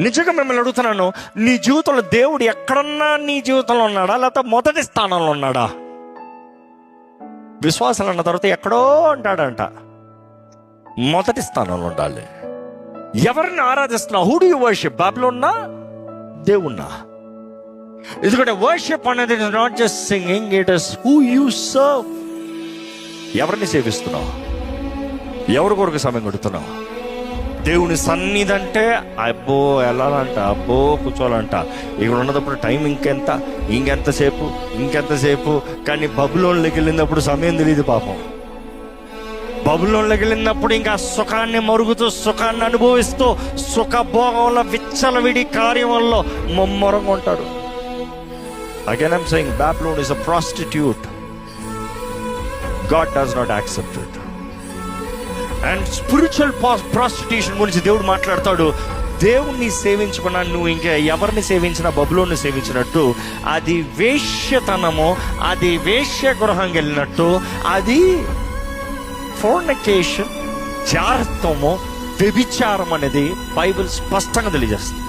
నిజంగా మిమ్మల్ని అడుగుతున్నాను, నీ జీవితంలో దేవుడు ఎక్కడన్నా నీ జీవితంలో ఉన్నాడా, లేకపోతే మొదటి స్థానంలో ఉన్నాడా? విశ్వాసాలు అన్న తర్వాత ఎక్కడో అంటాడంట, మొదటి స్థానంలో ఉండాలి. ఎవరిని ఆరాధిస్తున్నావు? Who do you worship? బాబిలోన్నా, దేవుణ్ణా? ఎందుకంటే వర్షిప్ అనేది not just singing, it is who you serve. ఎవరిని సేవిస్తున్నావు? ఎవరి కొరకు సమయం గడుపుతున్నావు? దేవుని సన్నిధి అంటే అబ్బో వెళ్ళాలంట, అబ్బో కూర్చోవాలంట, ఇక్కడ ఉన్నప్పుడు టైం ఇంకెంతసేపు. కానీ బబులోన్లోకి వెళ్ళినప్పుడు సమయం తెలియదు పాపం. బబులోన్లోకి వెళ్ళినప్పుడు ఇంకా సుఖాన్ని మరుగుతూ, సుఖాన్ని అనుభవిస్తూ, సుఖభోగంలో విచ్చలవిడి కార్యంలో ముమ్మరంగా ఉంటారు. Again I'm saying, Babylon is a prostitute. God does not accept it. And spiritual prostitution గురించి దేవుడు మాట్లాడతాడు. దేవుణ్ణి సేవించకుండా నువ్వు ఇంకా ఎవరిని సేవించినా బబులోన్ని సేవించినట్టు, అది వేశ్యతనము, అది వేశ్య గృహం వెళ్ళినట్టు, అది ఫోర్నికేషన్, జారత్వము, వ్యభిచారం అనేది బైబిల్ స్పష్టంగా తెలియజేస్తుంది.